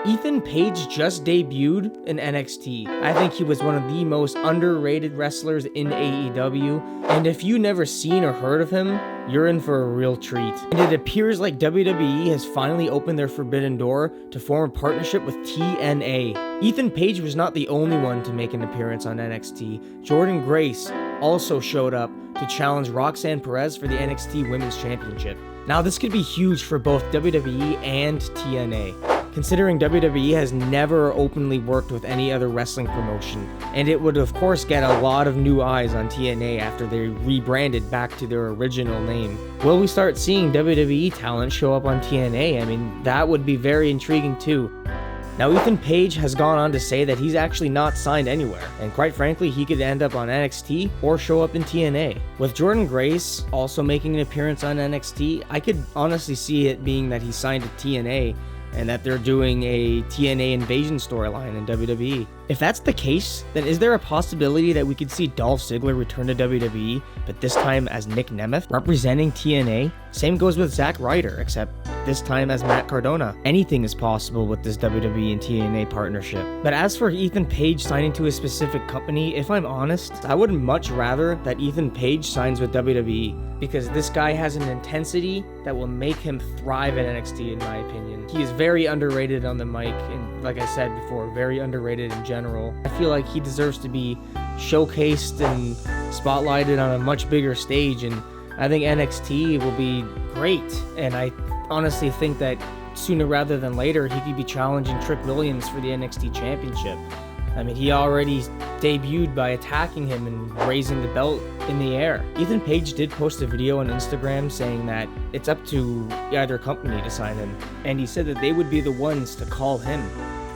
Ethan Page just debuted in NXT. I think he was one of the most underrated wrestlers in AEW, and if you never seen or heard of him, you're in for a real treat. And it appears like WWE has finally opened their forbidden door to form a partnership with TNA. Ethan Page was not the only one to make an appearance on NXT. Jordynne Grace also showed up to challenge Roxanne Perez for the NXT Women's Championship. Now this could be huge for both WWE and TNA, considering WWE has never openly worked with any other wrestling promotion, and it would of course get a lot of new eyes on TNA after they rebranded back to their original name. Will we start seeing WWE talent show up on TNA? I mean, that would be very intriguing too. Now, Ethan Page has gone on to say that he's actually not signed anywhere, and quite frankly, he could end up on NXT or show up in TNA. With Jordynne Grace also making an appearance on NXT, I could honestly see it being that he signed to TNA and that they're doing a TNA invasion storyline in WWE. If that's the case, then is there a possibility that we could see Dolph Ziggler return to WWE, but this time as Nick Nemeth, representing TNA? Same goes with Zack Ryder, except this time as Matt Cardona. Anything is possible with this WWE and TNA partnership. But as for Ethan Page signing to a specific company, if I'm honest, I would much rather that Ethan Page signs with WWE, because this guy has an intensity that will make him thrive at NXT in my opinion. He is very underrated on the mic, and like I said before, very underrated in general. I feel like he deserves to be showcased and spotlighted on a much bigger stage, and I think NXT will be great, and I honestly think that sooner rather than later he could be challenging Trick Williams for the NXT Championship. I mean, he already debuted by attacking him and raising the belt in the air. Ethan Page did post a video on Instagram saying that it's up to either company to sign him, and he said that they would be the ones to call him.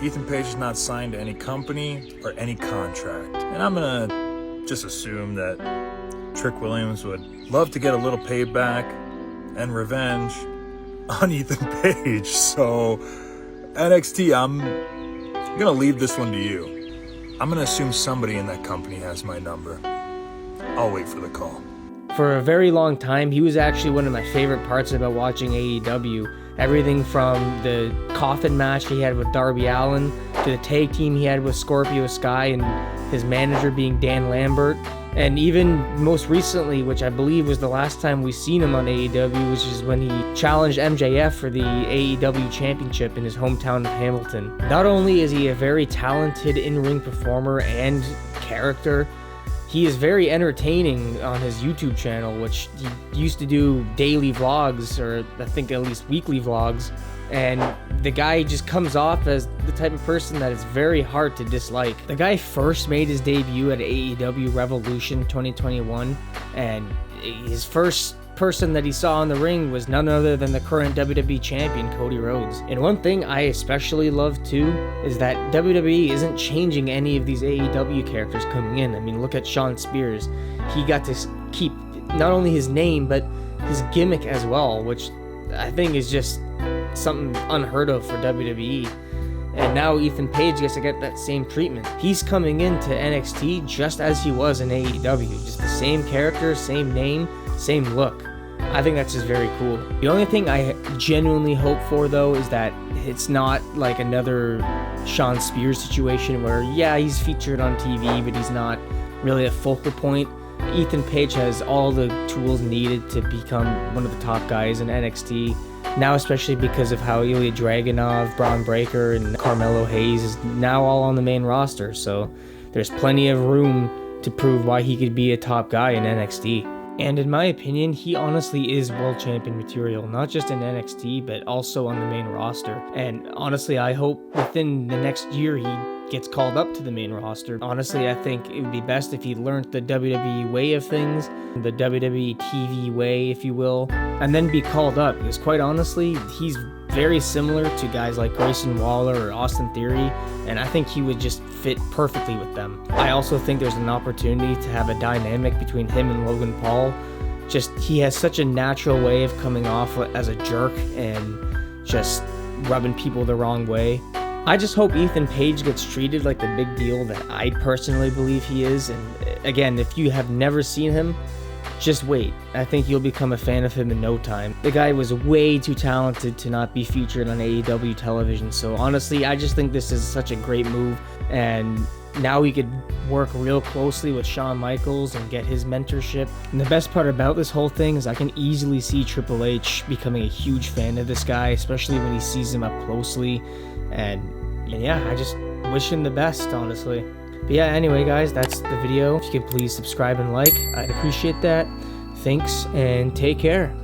Ethan Page is not signed to any company or any contract, and I'm gonna just assume that Trick Williams would love to get a little payback and revenge on Ethan Page. So NXT, I'm gonna leave this one to you. I'm gonna assume somebody in that company has my number. I'll wait for the call. For a very long time, he was actually one of my favorite parts about watching AEW. Everything from the coffin match he had with Darby Allin to the tag team he had with Scorpio Sky and his manager being Dan Lambert. And even most recently, which I believe was the last time we seen him on AEW, which is when he challenged MJF for the AEW Championship in his hometown of Hamilton. Not only is he a very talented in-ring performer and character, he is very entertaining on his YouTube channel, which he used to do daily vlogs, or I think at least weekly vlogs. And the guy just comes off as the type of person that is very hard to dislike. The guy first made his debut at AEW Revolution 2021, and his first person that he saw in the ring was none other than the current WWE champion, Cody Rhodes. And one thing I especially love too is that WWE isn't changing any of these AEW characters coming in. I mean, look at Shawn Spears. He got to keep not only his name, but his gimmick as well, which I think is just something unheard of for WWE. And now Ethan Page gets to get that same treatment. He's coming into NXT just as he was in AEW, just the same character, same name, same look. I think that's just very cool. The only thing I genuinely hope for though is that it's not like another Shawn Spears situation where, yeah, he's featured on TV, but he's not really a focal point. Ethan Page has all the tools needed to become one of the top guys in NXT. Now, especially because of how Ilya Dragunov, Braun Breaker, and Carmelo Hayes is now all on the main roster, so there's plenty of room to prove why he could be a top guy in NXT. And in my opinion, he honestly is world champion material, not just in NXT, but also on the main roster. And honestly, I hope within the next year he gets called up to the main roster. Honestly, I think it would be best if he learned the WWE way of things, the WWE TV way, if you will, and then be called up, because quite honestly, he's very similar to guys like Grayson Waller or Austin Theory, and I think he would just fit perfectly with them. I also think there's an opportunity to have a dynamic between him and Logan Paul. Just, he has such a natural way of coming off as a jerk and just rubbing people the wrong way. I just hope Ethan Page gets treated like the big deal that I personally believe he is. And again, if you have never seen him, just wait. I think you'll become a fan of him in no time. The guy was way too talented to not be featured on AEW television. So honestly, I just think this is such a great move. And now he could work real closely with Shawn Michaels and get his mentorship. And the best part about this whole thing is I can easily see Triple H becoming a huge fan of this guy, especially when he sees him up closely. And yeah, I just wish him the best, honestly. But yeah, anyway, guys, that's the video. If you could please subscribe and like, I'd appreciate that. Thanks, and take care.